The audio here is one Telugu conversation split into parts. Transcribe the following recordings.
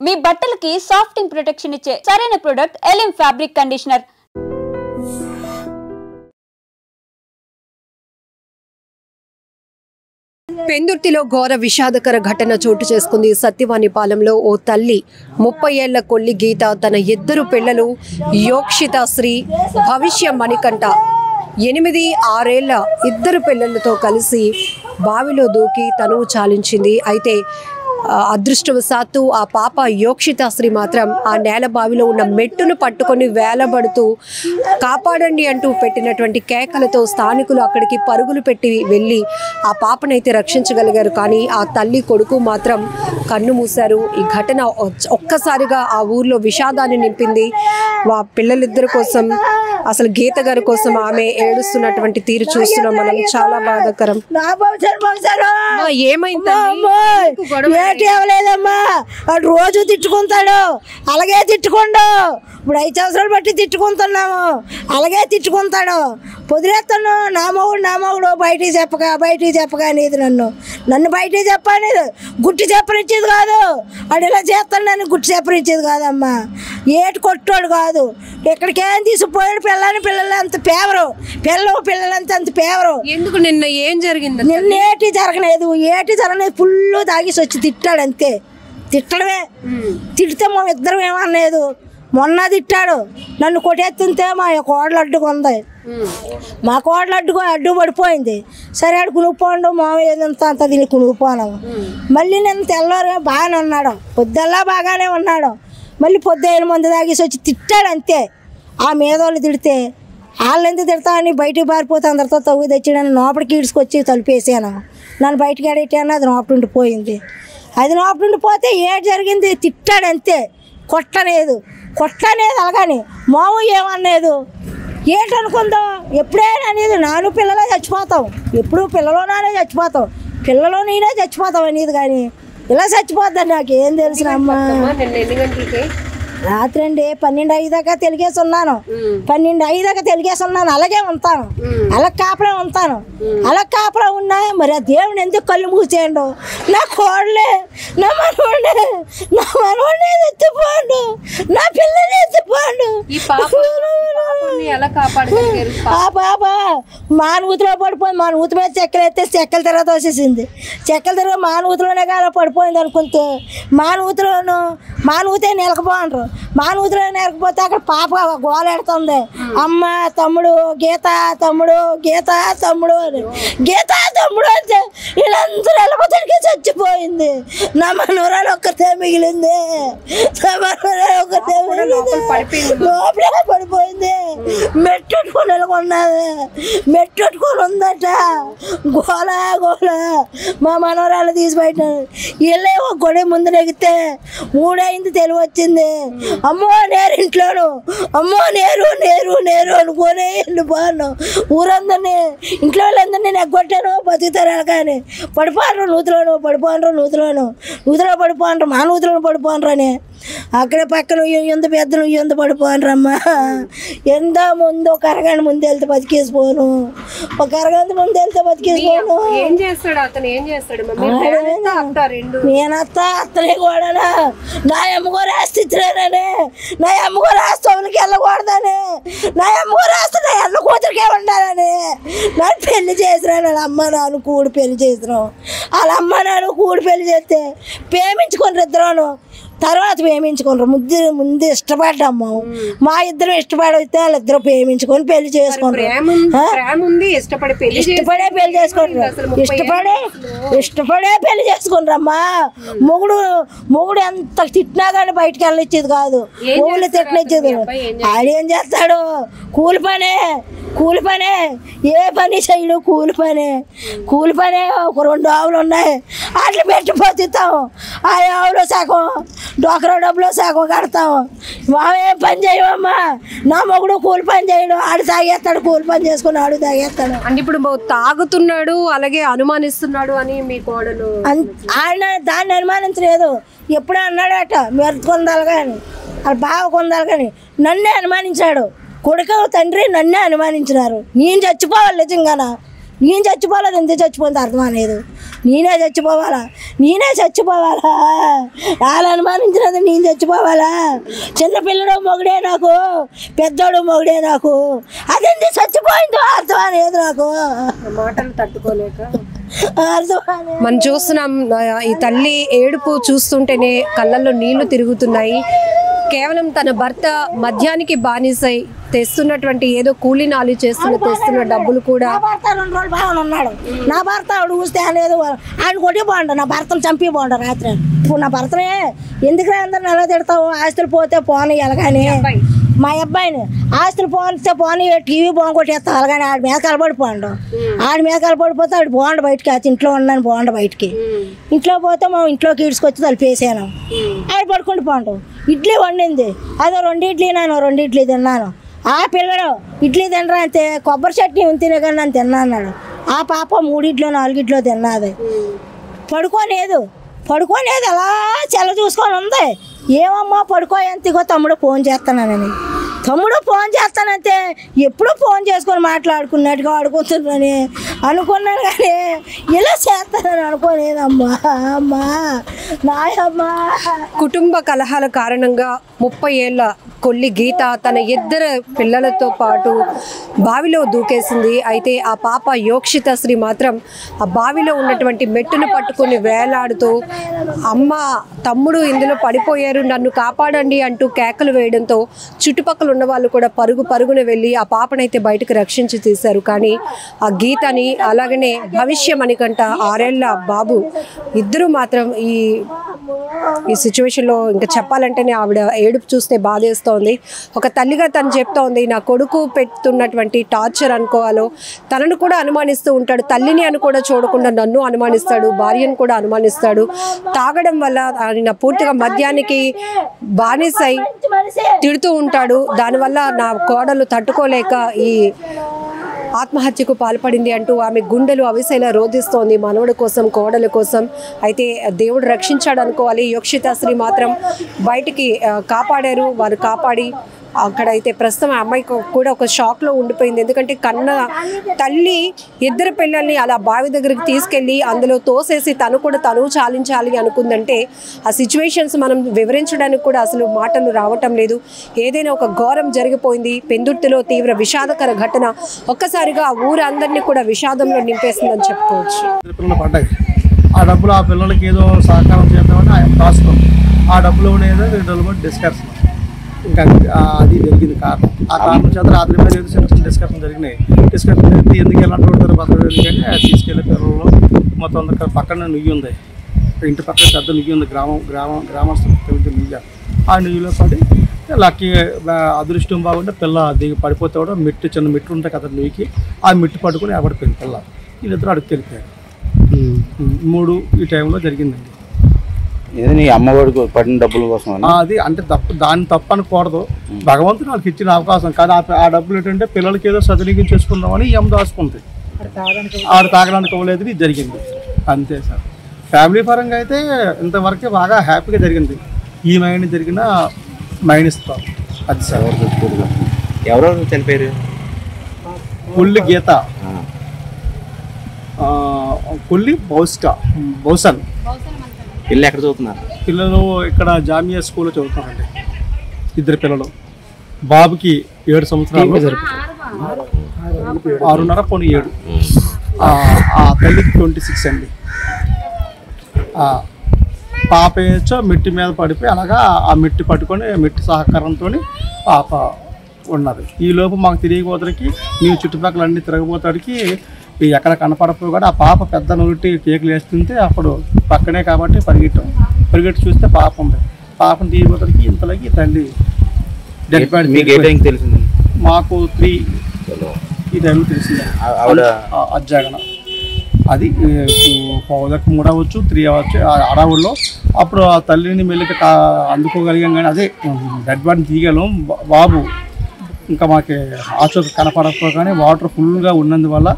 మీ బట్టలకి సాఫ్టింగ్ ప్రొటెక్షన్ ఇచ్చే సరైన ప్రొడక్ట్ ఎలిమ్ ఫ్యాబ్రిక్ కండిషనర్. పెందుర్తిలో ఘోర విషాదకర ఘటన చోటు చేసుకుంది. సత్యవానిపాలెంలో ఓ తల్లి 30 ఏళ్ల కొల్లి గీత తన ఇద్దరు పిల్లలు యోక్షిత శ్రీ, భవిష్య మణికంఠ 8, 6 ఏళ్ల ఇద్దరు పిల్లలతో కలిసి బావిలో దూకి తనువు చాలించింది. అయితే అదృష్టవశాత్తు ఆ పాప యోక్షిత శ్రీ మాత్రం ఆ నేల బావిలో ఉన్న మెట్టును పట్టుకొని వేలబడుతూ కాపాడండి అంటూ పెట్టినటువంటి కేకలతో స్థానికులు అక్కడికి పరుగులు పెట్టి వెళ్ళి ఆ పాపనైతే రక్షించగలిగారు. కానీ ఆ తల్లి కొడుకు మాత్రం కన్ను మూశారు. ఈ ఘటన ఒక్కసారిగా ఆ ఊర్లో విషాదాన్ని నింపింది. పిల్లలిద్దరి కోసం, అసలు గీత గారి కోసం ఆమె ఏడుస్తున్నటువంటి తీరు చూస్తున్నాం మనం. చాలా బాధాకరం. ఏమలేదమ్మా, వాడు రోజు తిట్టుకుంటాడు, అలాగే తిట్టుకోండు. ఇప్పుడు 5 సంవత్సరాలు బట్టి తిట్టుకుంటున్నాము, అలాగే తిట్టుకుంటాడు. పొదిలేస్తాను నా మొగుడు బయటికి చెప్పగా అనేది నన్ను బయటికి చెప్పనేది, గుట్టి చెప్పనిచ్చేది కాదు. వాడు ఇలా చేస్తాను, నన్ను గుట్టి చెప్పనిచ్చేది కాదమ్మా. ఏటి కొట్టాడు కాదు, ఎక్కడికేం తీసుకుపోయాడు. పిల్లలు అంత పేవరు, పిల్లలంతా అంత పేవరు. ఎందుకు నిన్న ఏం జరిగింది? నిన్న ఏటి జరగలేదు, ఫుల్ తాగేసి వచ్చి తిట్టాడు అంతే. తిట్టడమే, తిడితే మా ఇద్దరం ఏమనలేదు. మొన్న తిట్టాడు, నన్ను కొట్టేస్తుంటే మా కోడలు అడ్డుకుంది. మా కోడలు అడ్డు పడిపోయింది. సరే ఆడు కునుకుపోండు, మామయ్య అంత తిని కునుకుపోను. మళ్ళీ నేను తెల్లవారు బాగానే ఉన్నాడు, పొద్దుల్లా బాగానే ఉన్నాడు. మళ్ళీ 8 మంది తాగేసి వచ్చి తిట్టాడు అంతే. ఆ మీదోళ్ళు తిడితే వాళ్ళు ఎందుకు తిడతామని బయటికి పారిపోతే అందరితో తవ్వు తెచ్చాడని లోపలికి ఈడ్చుకొచ్చి తలుపేసాను. నన్ను బయటకు ఎడేటాను, అది లోపల పోయింది. అది లోపల పోతే ఏడు జరిగింది, తిట్టాడు అంతే. కొట్టలేదు అలాగని మాము ఏమలేదు. ఏంటనుకుందాం, ఎప్పుడైనా అనేది నాను పిల్లలే చచ్చిపోతాం, ఎప్పుడు పిల్లలోనే చచ్చిపోతాం, పిల్లలో నేనే చచ్చిపోతాం అనేది. కానీ ఇలా చచ్చిపోద్దని నాకు ఏం తెలిసిన అమ్మా. రాత్రి అండి 12:05 దాకా తెలిగేసి ఉన్నాను. 12:05 దాకా తెలిగేసి ఉన్నాను. అలాగే ఉంటాను, అలా కాపలా ఉంటాను. అలా కాపలా ఉన్నా మరి ఆ దేవుని ఎందుకు కళ్ళు మూసేయండు. నా కోడలే, నా మనవాడిని ఎత్తిపోండు, నా పిల్లల్ని ఎత్తిపోండు. ఆ పాప మానూతిలో పడిపోయింది. మానూతి మీద చెక్కలు ఎత్తే చెక్కల తిరగ తోసేసింది. చెక్కల తిరగ మానూతిలోనే కాల పడిపోయింది అనుకుంటే మానూతే నిలకపోండ్రు. మానూతిలో నిలకపోతే అక్కడ పాప గోలెడుతుంది, అమ్మ తమ్ముడు గీత తమ్ముడు అని. అంటే వీళ్ళందరూ వెళ్ళబోతానికి చచ్చిపోయింది. నా మనవరాలు ఒక్కతే మిగిలింది, లోపలే పడిపోయింది. మెట్టుకొని వెళ్ళకున్నది, మెట్టుకొని ఉందట. గోల మా మనవరాలు తీసి బయట వీళ్ళే ఒక గొడవ ముందు నెగితే 3 అయింది, తెలివి వచ్చింది. అమ్మో నేరు ఇంట్లోను, అమ్మో నేరు అనుకోనే వెళ్ళిపోను. ఊరందరినీ, ఇంట్లో వాళ్ళందరినీ నెగ్గొట్టాను, బతుకుతారు కానీ పడిపోండ్రు నూతులోను మా నూతులను పడిపోండ్రు అని. అక్కడే పక్కన ఎంత పెద్దలు ఎంత పడిపోనరమ్మా. ఎంత ముందు ఒక అరగంట ముందు వెళ్తే బతికేసిపోను, ఒక అరగంట ముందు వెళ్తే బతికేసిపోను. నేనత్త అత్తనే కూడా నా అమ్మగారు రాసిచ్చానని, నా అమ్మగారు రాస్తోళ్ళకి వెళ్ళకూడదని, నా అమ్మగారు రాస్తే నా అన్న కూతురికే ఉండాలని నన్ను పెళ్లి చేసినాను. వాళ్ళ అమ్మ నాన్న కూడి పెళ్లి చేసినాం. వాళ్ళ అమ్మ నాన్న కూడి పెళ్లి చేస్తే ప్రేమించుకుని ఇద్దరు, తర్వాత ప్రేమించుకున్నారు. ముందు ఇష్టపడ్డాము, మా ఇద్దరు ఇష్టపడితే వాళ్ళిద్దరు ప్రేమించుకొని పెళ్లి చేసుకుంటారు. ఇష్టపడే పెళ్లి చేసుకుంటారమ్మా. మొగుడు ఎంత తిట్టినా కానీ బయటకు వెళ్ళనిచ్చేది కాదు, మొగుడు తిట్టనిచ్చేది. ఆడేం చేస్తాడు, కూలి పనే, ఏ పని చేయడు, కూలి పనే. ఒక 2 ఆవులు ఉన్నాయి, అట్లా పెట్టి బతుకుతాము. ఆ ఆవులో సగం డోకరా డబ్బులో సగం కడతాము. మామేం పని చేయమమ్మా. నా మొగుడు కూలి పని చేయడు, ఆడు తాగేస్తాడు, కూలి పని చేసుకుని ఆడు తాగేస్తాడు. అంటే ఇప్పుడు తాగుతున్నాడు, అలాగే అనుమానిస్తున్నాడు అని మీ కోడలు ఆయన దాన్ని అనుమానించలేదు. ఎప్పుడూ అన్నాడట మెరుచుకుందాలి కానీ, వాళ్ళ బావ కొందాలి కానీ నన్నే అనుమానించాడు. కొడుకు తండ్రి నన్నే అనుమానించినారు. నేను చచ్చిపోవాలి నిజంగానా, నేను చచ్చిపోలేదు, ఎందుకు చచ్చిపోయింది అర్థం అనేది. నేనే చచ్చిపోవాలా వాళ్ళు అనుమానించినది నేను చచ్చిపోవాలా? చిన్నపిల్లడు మొగుడే నాకు, పెద్దోడు మొగుడే నాకు, అదేంటి చచ్చిపోయిందో అర్థం అనేది నాకు మాటలు తట్టుకోలేక మనం చూస్తున్నాం. ఈ తల్లి ఏడుపు చూస్తుంటేనే కళ్ళల్లో నీళ్లు తిరుగుతున్నాయి. కేవలం తన భర్త మద్యానికి బానిసై తెస్తున్నటువంటి ఏదో కూలీ నాలి తెస్తున్న డబ్బులు కూడా నా భర్త 2 రోజులు బాగానే ఉన్నాడు. నా భర్త ఆవిడ చూస్తే అనేది ఆయన కొట్టి బాగుండు, నా భర్తను చంపి బాగుండు రాత్రి. ఇప్పుడు నా భర్తనే ఎందుకు అందరిని ఎలా తిడతావు? ఆస్తులు పోతే పోనీ ఎలాగాని మా అబ్బాయిని ఆస్తులు పోతే పోనీ టీవీ బాగు కొట్టేస్తావు అలాగని ఆడి మీద కలబడిపోండు. ఆడి మీద కలబడిపోతే ఆడు బాగుండు బయటికి, అది ఇంట్లో ఉన్నాను బాగుండు బయటికి. ఇంట్లో పోతే మనం ఇంట్లోకి ఈడ్చుకొచ్చి తలిపేసాను. ఆడు పడుకుంటూ పోండు. ఇడ్లీ వండింది, అదో 2 ఇడ్లీ నేను 2 ఇడ్లీ తిన్నాను. ఆ పిల్లడు ఇడ్లీ తినరా అంతే, కొబ్బరి చట్నీ తినే కానీ నన్ను తిన్నా అన్నాడు. ఆ పాప 3 ఇడ్లో 4 ఇడ్లో తిన్నది. పడుకోలేదు అలా చెల్ల చూసుకొని ఉంది. ఏమమ్మా పడుకో ఎంతగో తమ్ముడు ఫోన్ చేస్తానని. తమ్ముడు ఫోన్ చేస్తానంటే ఎప్పుడు ఫోన్ చేసుకొని మాట్లాడుకున్నట్టుగా ఆడుకుంటున్నాను అనుకున్నాను, కానీ ఇలా చేస్తానని అనుకోలేదమ్మా. అమ్మా నాయమ్మా. కుటుంబ కలహాల కారణంగా 30 ఏళ్ల కొల్లి గీత తన 2 పిల్లలతో పాటు బావిలో దూకేసింది. అయితే ఆ పాప యోక్షిత శ్రీ మాత్రం ఆ బావిలో ఉన్నటువంటి మెట్టును పట్టుకుని వేలాడుతూ అమ్మ తమ్ముడు ఇందులో పడిపోయారు, నన్ను కాపాడండి అంటూ కేకలు వేయడంతో చుట్టుపక్కల ఉన్న వాళ్ళు కూడా పరుగున వెళ్ళి ఆ పాపనైతే బయటకు రక్షించి తీశారు. కానీ ఆ గీతని అలాగనే భవిష్య మణికంఠ 6 ఏళ్ల బాబు ఇద్దరు మాత్రం ఈ సిచ్యువేషన్లో ఇంకా చెప్పాలంటేనే ఆవిడ ఏడుపు చూస్తే బాధేస్తోంది. ఒక తల్లిగా తను చెప్తోంది, నా కొడుకు పెడుతున్నటువంటి టార్చర్ అనుకోవాలో, తనను కూడా అనుమానిస్తూ ఉంటాడు. తల్లిని అని కూడా చూడకుండా నన్ను అనుమానిస్తాడు, భార్యను కూడా అనుమానిస్తాడు. తాగడం వల్ల ఆయన పూర్తిగా మద్యానికి బానిసై తిడుతూ ఉంటాడు. దానివల్ల నా కోడలు తట్టుకోలేక ఈ ఆత్మహత్యకు పాల్పడింది అంటూ ఆమె గుండెలు అవిసేలా రోధిస్తోంది మనవడి కోసం, కోడల కోసం. అయితే దేవుడు రక్షించాడు అనుకోవాలి. యోక్షిత శ్రీ మాత్రం బయటికి కాపాడారు. వారు కాపాడి అక్కడైతే ప్రస్తుతం ఆ అమ్మాయికి కూడా ఒక షాక్లో ఉండిపోయింది. ఎందుకంటే కన్న తల్లి 2 పిల్లల్ని అలా బావి దగ్గరికి తీసుకెళ్ళి అందులో తోసేసి తను చాలించాలి అనుకుందంటే ఆ సిచ్యువేషన్స్ మనం వివరించడానికి కూడా అసలు మాటలు రావటం లేదు. ఏదైనా ఒక ఘోరం జరిగిపోయింది. పెందుర్తిలో తీవ్ర విషాదకర ఘటన ఒక్కసారిగా ఆ ఊరందరినీ కూడా విషాదంలో నింపేసిందని చెప్పుకోవచ్చు. ఆ డబ్బులు ఆ పిల్లలకి ఏదో సహకారం చేద్దామని ఆయన దాచుకుంది. ఆ డబ్బులు ఏదో 2 రోజులు డిస్కషన్, ఇంకా అది జరిగింది కారణం. ఆ కారణం చేత రాత్రి మీద ఏదో చిన్న డిస్కషన్ జరిగినాయి. డిస్కషన్ జరిగితే ఎందుకు ఎలాంటి పడతారు బతకడం కానీ తీసుకెళ్ళే పిల్లలు మొత్తం అందరికీ పక్కన నుయ్యి ఉంది, ఇంటి పక్కన పెద్ద నుయ్యి ఉంది, గ్రామస్తులు నుయ్య. ఆ నుయ్యిలో పడి లక్కీ అదృష్టం బాగుంటే పిల్ల దిగి పడిపోతే కూడా చిన్న మెట్టు ఉంటాయి కదా నుయ్యికి, ఆ మెట్టు పట్టుకుని ఎవడిపోయింది పిల్ల. వీళ్ళిద్దరు అడుగు వెళ్ళిపోయారు. 3 ఈ టైంలో జరిగిందండి. నీ అమ్మఒడికి పడిన డబ్బుల కోసం అది అంటే దాన్ని తప్పు అనకూడదు. భగవంతుడు వాళ్ళకి ఇచ్చిన అవకాశం. కానీ ఆ డబ్బులు ఏంటంటే పిల్లలకి ఏదో సద్వినియోగం చేసుకుందామని ఈ అమ్మ దాచుకుంది. ఆడు తాగడానికి అవ్వలేదు. ఇది జరిగింది అంతే సార్. ఫ్యామిలీ పరంగా అయితే ఇంతవరకే బాగా హ్యాపీగా జరిగింది. ఈ మైండ్ జరిగిన మైండ్ ఇస్తాం అది సార్. ఎవరెవరు చనిపోయారు? కొల్లి గీత, కొల్లి బౌసన్. పిల్లలు ఎక్కడ చదువుతున్నారు? పిల్లలు ఇక్కడ జామియా స్కూల్లో చదువుతున్నారండి. 2 పిల్లలు. బాబుకి 7 సంవత్సరాలు, 6.5 పోనీ 7. ఆ తల్లికి 26 అండి. పాప ఏచో మెట్టి మీద పడిపోయి అలాగా ఆ మెట్టి పట్టుకొని మెట్టి సహకారంతో పాప ఉన్నది. ఈ లోపు మాకు తిరిగిపోతానికి మేము చుట్టుపక్కల అన్ని తిరగబోతాడికి ఎక్కడ కనపడపోయి కూడా ఆ పాప పెద్ద నోటి కేకులు వేస్తుంటే అప్పుడు పక్కనే కాబట్టి పరిగెట్టి చూస్తే పాప ఉంది. పాపను తీయబోతానికి ఇంతలోకి తల్లి డెడ్ బాడీ తెలిసింది మాకు 3 ఈ టైంలో తెలిసింది. అజ్జాగన అది 3 అవ్వచ్చు 3 అవ్వచ్చు అడవుల్లో. అప్పుడు ఆ తల్లిని మెల్లికి అందుకోగలిగాం. కానీ అదే డెడ్ బాడీని తీయగలం. బాబు ఇంకా మాకు ఆచూక కనపడకపోగానే వాటర్ ఫుల్గా ఉన్నందువల్ల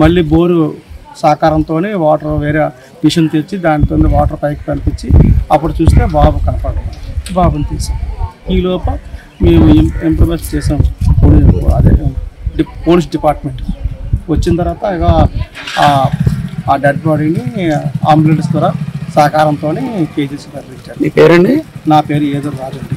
మళ్ళీ బోరు సహకారంతో వాటర్ వేరే మిషన్ తెచ్చి దాంతో వాటర్ పైకి పంపించి అప్పుడు చూస్తే బాబు కనపడదు. బాబుని తీసాం. ఈ లోప మేము ఇంప్రూవ్మెంట్ చేసాం. పోలీస్ డిపార్ట్మెంట్ వచ్చిన తర్వాత ఇక ఆ డెడ్ బాడీని అంబులెన్స్ ద్వారా సహకారంతో కేజీసీ తరలించారు. మీ పేరండి? నా పేరు ఏదో రాజండి.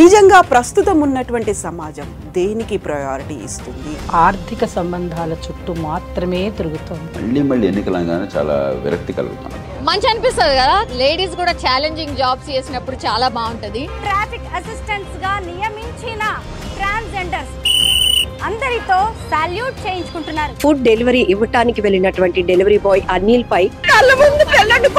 నిజంగా ప్రస్తుతం ఉన్నటువంటి సమాజం దేనికి ప్రయారిటీ ఇస్తుంది? ఆర్థిక సంబంధాల చుట్టూ మాత్రమే తిరుగుతుంది. మళ్ళీ ఎన్నికలంగానే చాలా విరక్తి కలుగుతాను. మంచి అనిపిస్తుంది కదా, లేడీస్ కూడా ఛాలెంజింగ్ జాబ్స్ చేసినప్పుడు చాలా బాగుంటది. ట్రాఫిక్ అసిస్టెంట్స్ గా నియమించిన ట్రాన్స్జెండర్స్ అందరితో సాల్యూట్ చేయించుకుంటున్నారు. ఫుడ్ డెలివరీ ఇవ్వటానికి వెళ్ళినటువంటి డెలివరీ బాయ్ అనిల్ పై కళ్ళ ముందు పెళ్ళండి